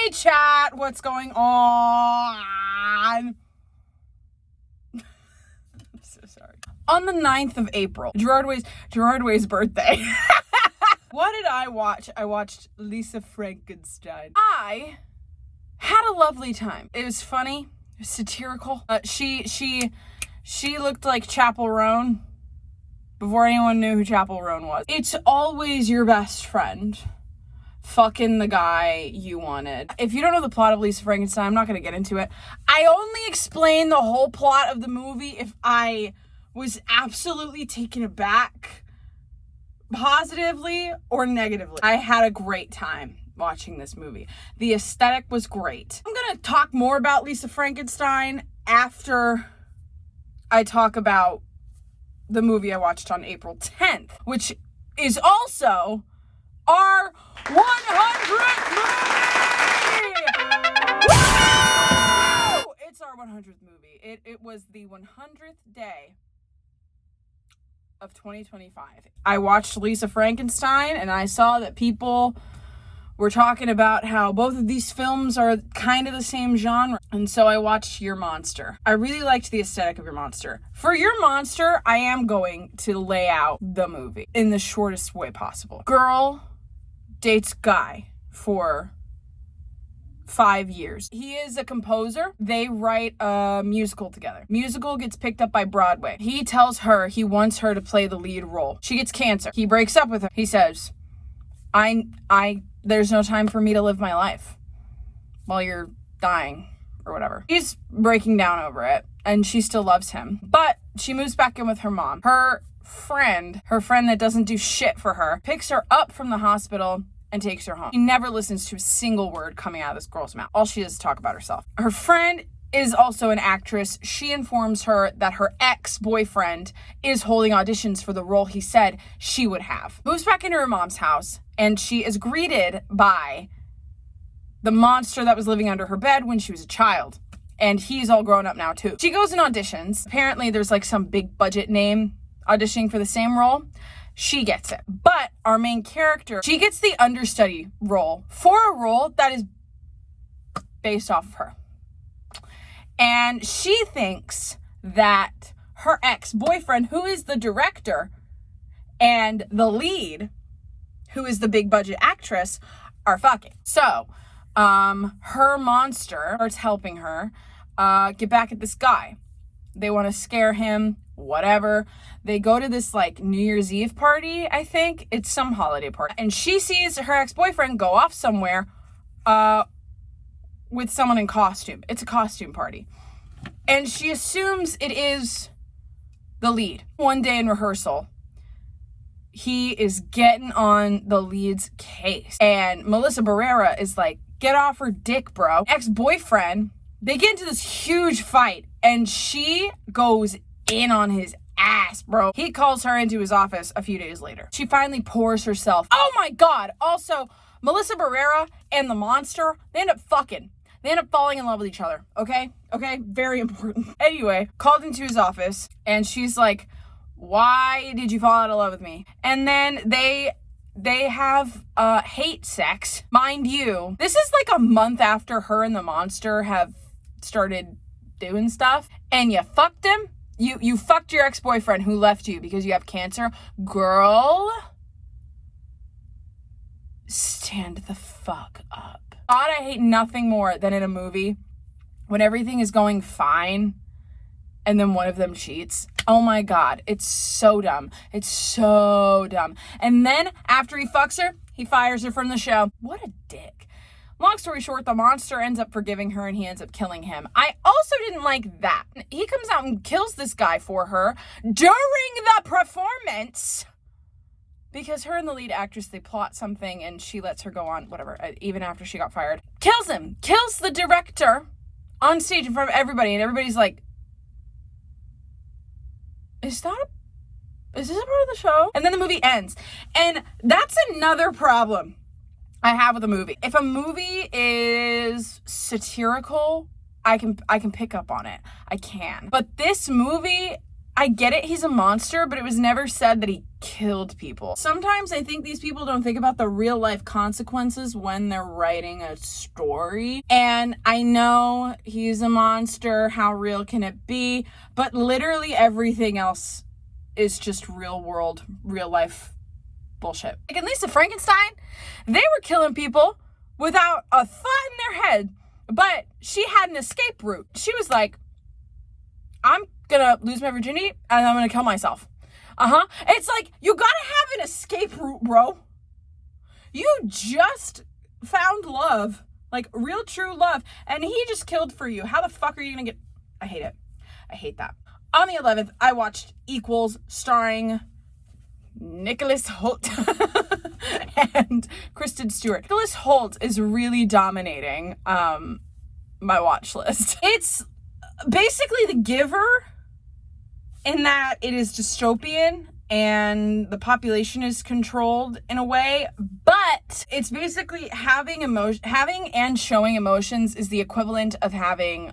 Hey chat, what's going on? I'm so sorry. On the 9th of April, Gerard Way's birthday. What did I watch? I watched Lisa Frankenstein. I had a lovely time. It was funny, satirical. She looked like Chapel Roan before anyone knew who Chapel Roan was. It's always your best friend fucking the guy you wanted. If you don't know the plot of Lisa Frankenstein, I'm not going to get into it. I only explain the whole plot of the movie if I was absolutely taken aback, positively or negatively. I had a great time watching this movie. The aesthetic was great. I'm going to talk more about Lisa Frankenstein after I talk about the movie I watched on April 10th, which is also our 100th movie! Woo! It's our 100th movie. It was the 100th day of 2025. I watched Lisa Frankenstein and I saw that people were talking about how both of these films are kind of the same genre. And so I watched Your Monster. I really liked the aesthetic of Your Monster. For Your Monster, I am going to lay out the movie in the shortest way possible. Girl dates guy for 5 years. He is a composer. They write a musical together. Musical gets picked up by Broadway. He tells her he wants her to play the lead role. She gets cancer. He breaks up with her. He says, there's no time for me to live my life while you're dying or whatever. He's breaking down over it and she still loves him. But she moves back in with her mom. Her friend that doesn't do shit for her, picks her up from the hospital and takes her home. She never listens to a single word coming out of this girl's mouth. All she does is talk about herself. Her friend is also an actress. She informs her that her ex-boyfriend is holding auditions for the role he said she would have. Moves back into her mom's house, and she is greeted by the monster that was living under her bed when she was a child. And he's all grown up now too. She goes and auditions. Apparently there's like some big budget name auditioning for the same role. She gets it. But our main character, she gets the understudy role for a role that is based off of her. And she thinks that her ex-boyfriend, who is the director, and the lead, who is the big budget actress, are fucking. So, her monster starts helping her get back at this guy. They want to scare him, whatever. They go to this like New Year's Eve party, I think. It's some holiday party. And she sees her ex-boyfriend go off somewhere with someone in costume. It's a costume party. And she assumes it is the lead. One day in rehearsal, he is getting on the lead's case. And Melissa Barrera is like, get off her dick, bro. Ex-boyfriend, they get into this huge fight and she goes in on his ass, bro. He calls her into his office a few days later. She finally pours herself. Oh my God. Also, Melissa Barrera and the monster, they end up fucking. They end up falling in love with each other, okay? Okay, very important. Anyway, called into his office, and she's like, why did you fall out of love with me? And then they have hate sex. Mind you, this is like a month after her and the monster have started doing stuff, and you fucked him. You fucked your ex-boyfriend who left you because you have cancer. Girl, stand the fuck up. God, I hate nothing more than in a movie when everything is going fine and then one of them cheats. Oh my God, it's so dumb. It's so dumb. And then after he fucks her, he fires her from the show. What a dick. Long story short, the monster ends up forgiving her and he ends up killing him. I also didn't like that. He comes out and kills this guy for her during the performance. Because her and the lead actress, they plot something and she lets her go on, whatever, even after she got fired. Kills him. Kills the director on stage in front of everybody. And everybody's like, is this a part of the show? And then the movie ends. And that's another problem I have with a movie. If a movie is satirical, I can pick up on it. I can. But this movie I get it, he's a monster, but it was never said that he killed people. Sometimes I think these people don't think about the real life consequences when they're writing a story. And I know he's a monster, how real can it be? But literally everything else is just real world, real life bullshit. Like in Lisa Frankenstein, they were killing people without a thought in their head, but she had an escape route. She was like, I'm gonna lose my virginity and I'm gonna kill myself. It's like, you gotta have an escape route, bro. You just found love, like real true love, and he just killed for you. How the fuck are you gonna get? I hate it. I hate that. On the 11th, I watched Equals, starring Nicholas Hoult and Kristen Stewart. Nicholas Hoult is really dominating my watch list. It's basically The Giver, in that it is dystopian and the population is controlled in a way, but it's basically having and showing emotions is the equivalent of having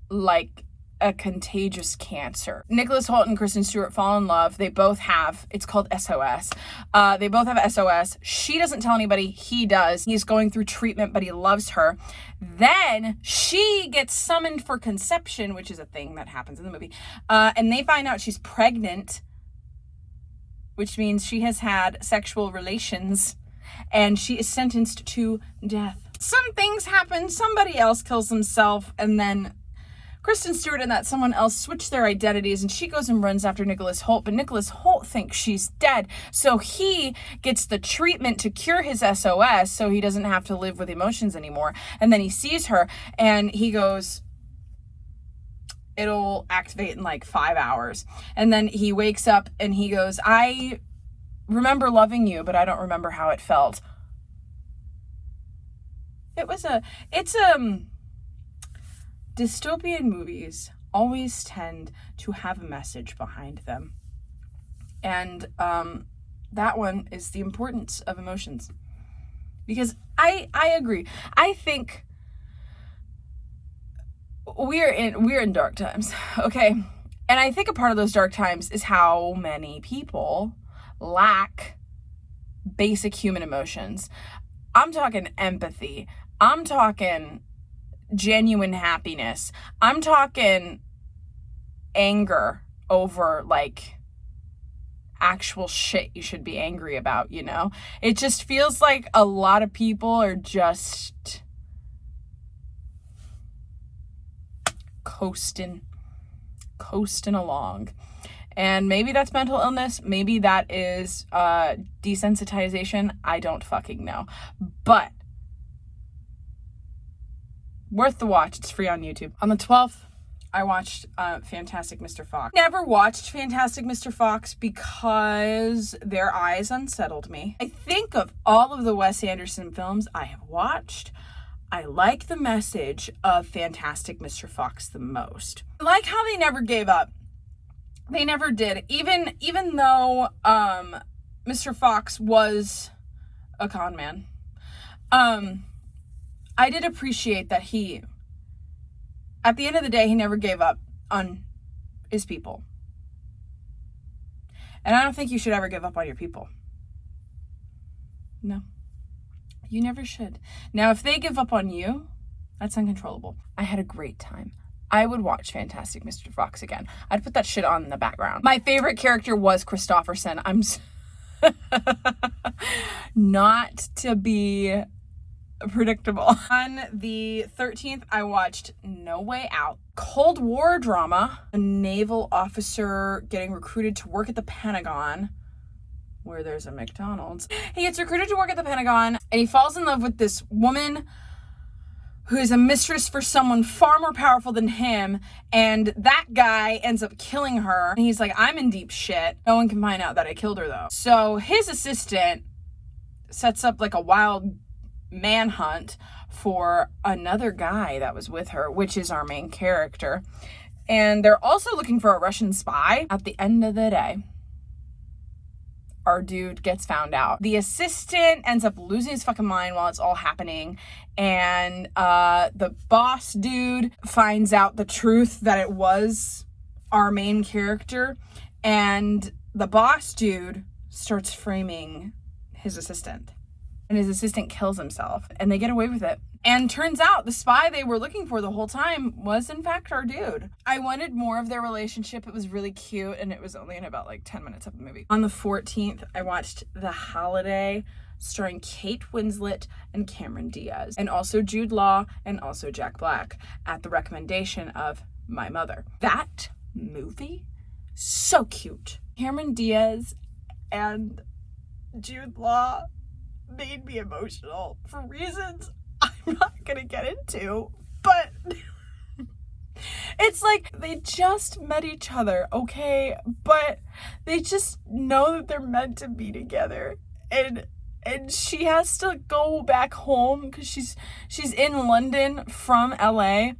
like a contagious cancer. Nicholas Hoult and Kristen Stewart fall in love. They both have, it's called SOS. They both have SOS. She doesn't tell anybody, he does. He's going through treatment, but he loves her. Then she gets summoned for conception, which is a thing that happens in the movie. And they find out she's pregnant, which means she has had sexual relations and she is sentenced to death. Some things happen, somebody else kills himself, and then Kristen Stewart and that someone else switch their identities, and she goes and runs after Nicholas Hoult, but Nicholas Hoult thinks she's dead. So he gets the treatment to cure his SOS so he doesn't have to live with emotions anymore. And then he sees her and he goes, it'll activate in like 5 hours. And then he wakes up and he goes, I remember loving you, but I don't remember how it felt. Dystopian movies always tend to have a message behind them. And that one is the importance of emotions. Because I agree. I think we're in dark times, okay? And I think a part of those dark times is how many people lack basic human emotions. I'm talking empathy. I'm talking genuine happiness. I'm talking anger over like actual shit you should be angry about, you know? It just feels like a lot of people are just coasting along. And maybe that's mental illness. Maybe that is desensitization. I don't fucking know. But worth the watch. It's free on YouTube. On the 12th, I watched Fantastic Mr. Fox. Never watched Fantastic Mr. Fox because their eyes unsettled me. I think of all of the Wes Anderson films I have watched, I like the message of Fantastic Mr. Fox the most. I like how they never gave up. They never did. Even though Mr. Fox was a con man. I did appreciate that he, at the end of the day, he never gave up on his people. And I don't think you should ever give up on your people. No. You never should. Now, if they give up on you, that's uncontrollable. I had a great time. I would watch Fantastic Mr. Fox again. I'd put that shit on in the background. My favorite character was Christopherson. Not to be predictable. On the 13th, I watched No Way Out. Cold War drama. A naval officer getting recruited to work at the Pentagon, where there's a McDonald's. He gets recruited to work at the Pentagon, and he falls in love with this woman who is a mistress for someone far more powerful than him, and that guy ends up killing her. And he's like, I'm in deep shit. No one can find out that I killed her, though. So his assistant sets up like a wild manhunt for another guy that was with her, which is our main character. And they're also looking for a Russian spy. At the end of the day, our dude gets found out. The assistant ends up losing his fucking mind while it's all happening. And the boss dude finds out the truth that it was our main character, and the boss dude starts framing his assistant. And his assistant kills himself, and they get away with it. And turns out the spy they were looking for the whole time was, in fact, our dude. I wanted more of their relationship. It was really cute, and it was only in about like 10 minutes of the movie. On the 14th, I watched The Holiday, starring Kate Winslet and Cameron Diaz, and also Jude Law, and also Jack Black, at the recommendation of my mother. That movie, so cute. Cameron Diaz and Jude Law made me emotional for reasons I'm not gonna get into, but it's like they just met each other, okay? But they just know that they're meant to be together, and she has to go back home because she's in London from LA,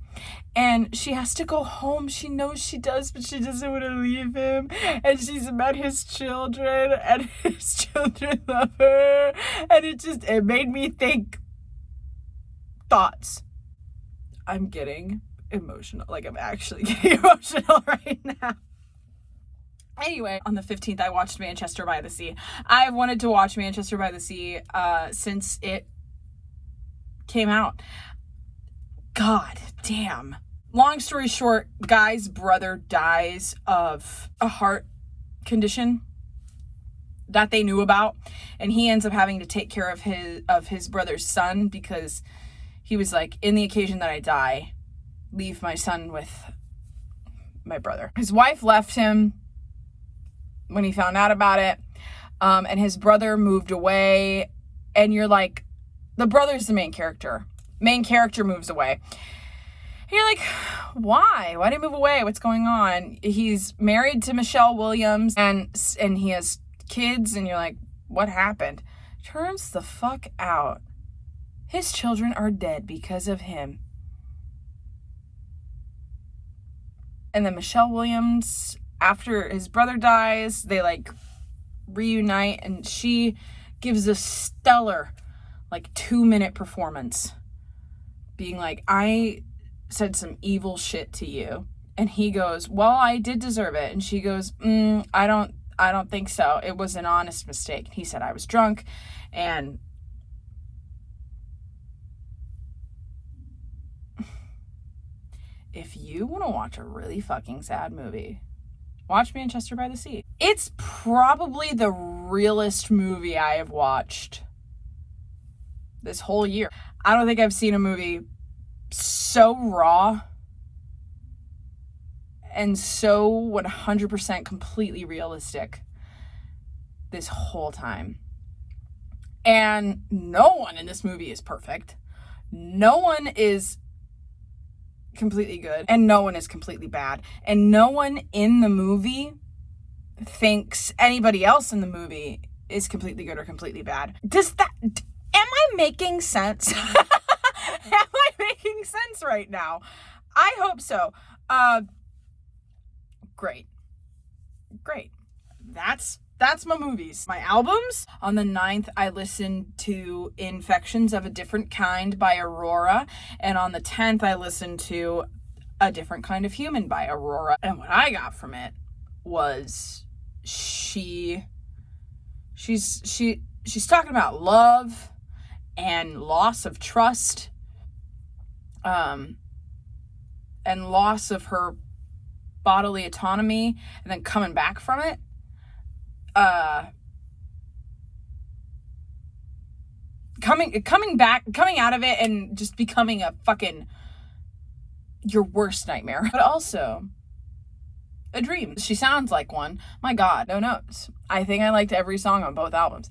and she has to go home. She knows she does, but she doesn't want to leave him. And she's met his children, and his children love her. And it made me think thoughts. I'm getting emotional. Like, I'm actually getting emotional right now. Anyway, on the 15th, I watched Manchester by the Sea. I've wanted to watch Manchester by the Sea since it came out. God damn. Long story short, guy's brother dies of a heart condition that they knew about, and he ends up having to take care of his brother's son, because he was like, in the occasion that I die, leave my son with my brother. His wife left him when he found out about it, and his brother moved away, and you're like, the brother's the main character. Main character moves away. And you're like, why? Why did he move away? What's going on? He's married to Michelle Williams, and he has kids, and you're like, what happened? Turns the fuck out, his children are dead because of him. And then Michelle Williams, after his brother dies, they like reunite, and she gives a stellar like 2-minute performance, being like, I said some evil shit to you. And he goes, well, I did deserve it. And she goes, I don't think so. It was an honest mistake. He said, I was drunk. And if you want to watch a really fucking sad movie, watch Manchester by the Sea. It's probably the realest movie I have watched this whole year. I don't think I've seen a movie so raw and so 100% completely realistic this whole time. And no one in this movie is perfect. No one is completely good, and no one is completely bad. And no one in the movie thinks anybody else in the movie is completely good or completely bad. Am I making sense? Am I making sense right now? I hope so. Great. That's my movies. My albums. On the 9th, I listened to Infections of a Different Kind by Aurora. And on the 10th, I listened to A Different Kind of Human by Aurora. And what I got from it was she's talking about love and loss of trust, and loss of her bodily autonomy, and then coming back from it. Coming out of it and just becoming a fucking your worst nightmare, but also a dream. She sounds like one. My God, no notes. I think I liked every song on both albums.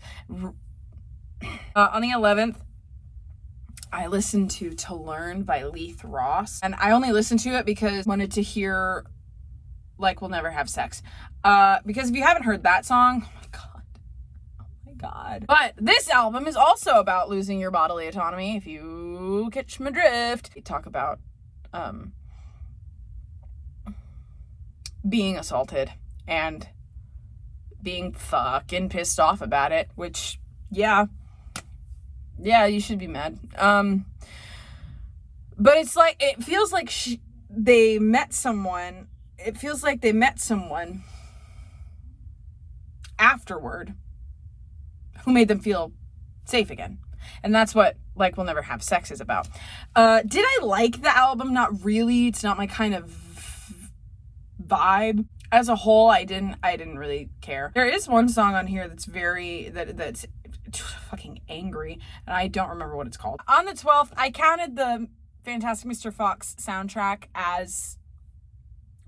On the 11th, I listened to Learn by Leith Ross, and I only listened to it because I wanted to hear Like We'll Never Have Sex. Because if you haven't heard that song, oh my God. But this album is also about losing your bodily autonomy, if you catch my drift. They talk about being assaulted and being fucking pissed off about it, which, yeah, you should be mad. But it's like, it feels like they met someone it feels like they met someone afterward who made them feel safe again. And that's what Like We'll Never Have Sex is about. Did I like the album? Not really. It's not my kind of vibe. As a whole, I didn't really care. There is one song on here that's that's fucking angry, and I don't remember what it's called. On the 12th, I counted the Fantastic Mr. Fox soundtrack as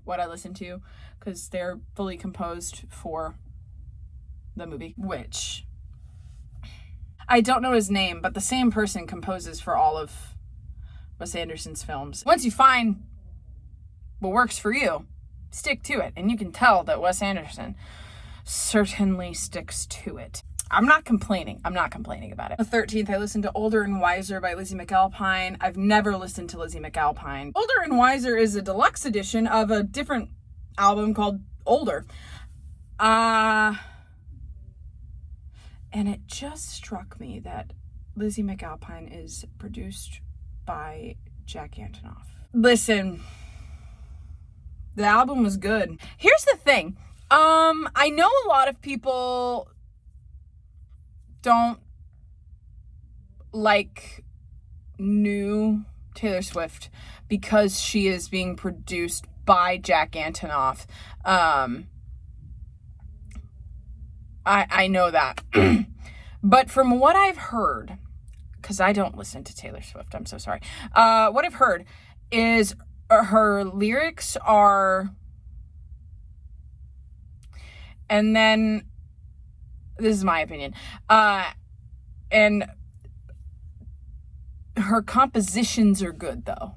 what I listened to, because they're fully composed for the movie, which I don't know his name, but the same person composes for all of Wes Anderson's films. Once you find what works for you, stick to it. And you can tell that Wes Anderson certainly sticks to it. I'm not complaining about it. The 13th, I listened to Older and Wiser by Lizzie McAlpine. I've never listened to Lizzie McAlpine. Older and Wiser is a deluxe edition of a different album called Older. And it just struck me that Lizzie McAlpine is produced by Jack Antonoff. Listen, the album was good. Here's the thing. I know a lot of people don't like new Taylor Swift because she is being produced by Jack Antonoff. I know that. But from what I've heard, because I don't listen to Taylor Swift, I'm so sorry. What I've heard is her lyrics are, and then, this is my opinion, and her compositions are good, though.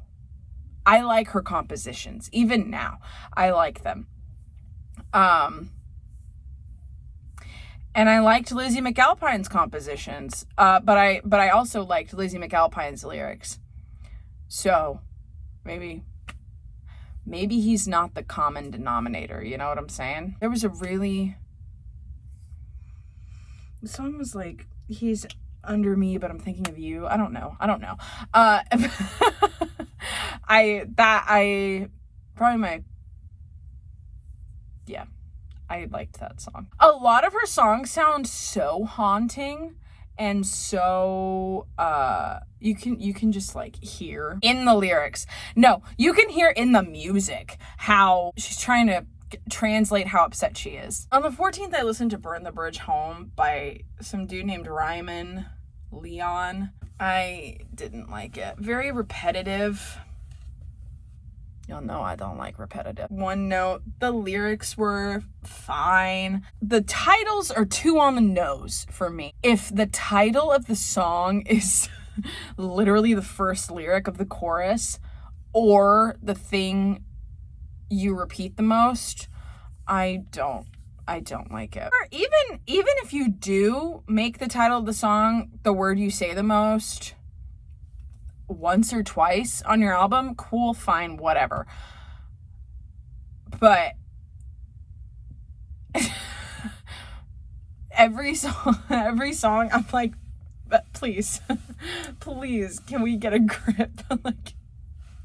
I like her compositions. Even now, I like them. And I liked Lizzie McAlpine's compositions, but I also liked Lizzie McAlpine's lyrics. So maybe he's not the common denominator, you know what I'm saying? There was the song was like, he's under me, but I'm thinking of you. I don't know. I liked that song. A lot of her songs sound so haunting and so you can just like hear in the lyrics. No, you can hear in the music how she's trying to translate how upset she is. On the 14th, I listened to Burn the Bridge Home by some dude named Ryman Leon. I didn't like it. Very repetitive. Y'all know I don't like repetitive. One note, the lyrics were fine. The titles are too on the nose for me. If the title of the song is literally the first lyric of the chorus or the thing you repeat the most, I don't like it. Or even if you do make the title of the song the word you say the most once or twice on your album, cool, fine, whatever. But every song I'm like, please, can we get a grip? Like,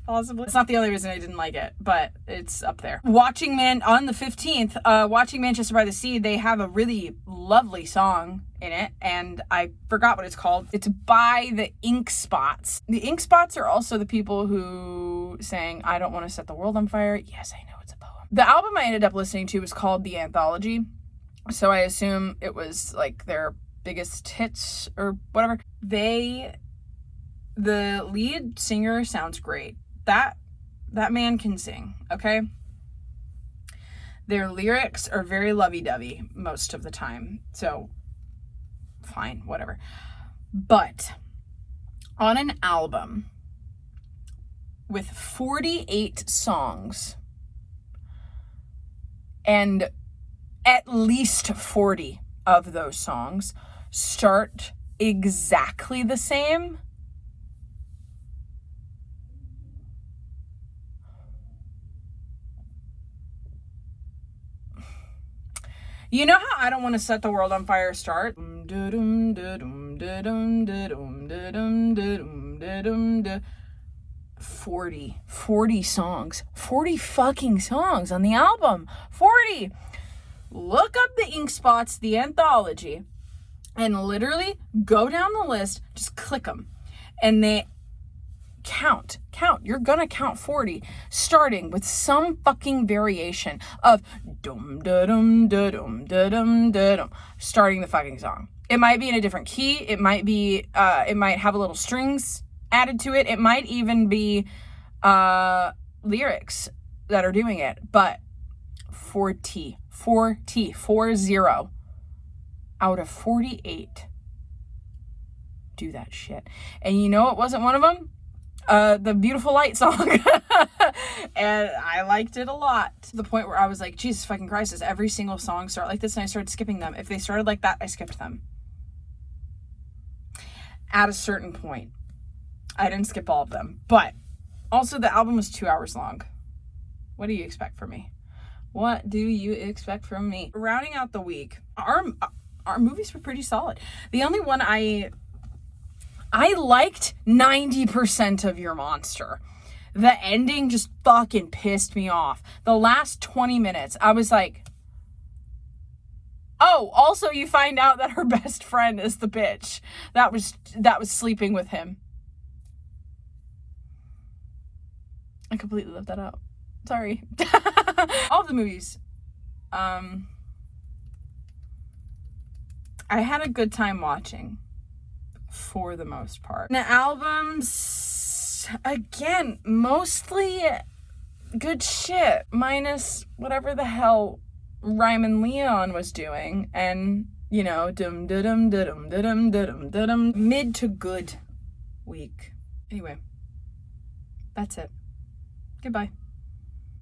possibly. It's not the only reason I didn't like it, but it's up there. On the 15th, Watching Manchester by the Sea, they have a really lovely song in it, and I forgot what it's called. It's by the Ink Spots. The Ink Spots are also the people who sang I Don't Want to Set the World on Fire. Yes, I know, it's a poem. The album I ended up listening to was called The Anthology, so I assume it was like their biggest hits or whatever. The lead singer sounds great. That man can sing, okay? Their lyrics are very lovey-dovey most of the time, so fine, whatever. But on an album with 48 songs and at least 40 of those songs start exactly the same, you know how I Don't Want to Set the World on Fire start? 40 songs. 40 fucking songs on the album. 40. Look up the Ink Spots, the Anthology, and literally go down the list, just click them. And they count. You're gonna count 40, starting with some fucking variation of dum da dum da dum da dum da dum, starting the fucking song. It might be in a different key. It might be, it might have a little strings added to it. It might even be lyrics that are doing it. But 40 out of 48 do that shit. And you know it wasn't one of them? The Beautiful Light song. And I liked it a lot, to the point where I was like, Jesus fucking Christ, does every single song start like this? And I started skipping them. If they started like that, I skipped them. At a certain point. I didn't skip all of them. But also the album was 2 hours long. What do you expect from me? What do you expect from me? Rounding out the week, our movies were pretty solid. The only one I liked 90% of Your Monster. The ending just fucking pissed me off. The last 20 minutes, I was like, oh, also you find out that her best friend is the bitch that was sleeping with him. I completely left that out. Sorry. All of the movies. I had a good time watching, for the most part. The albums, again, mostly good shit, minus whatever the hell Ryman Leon was doing, and, you know, mid to good week. Anyway, that's it. Goodbye.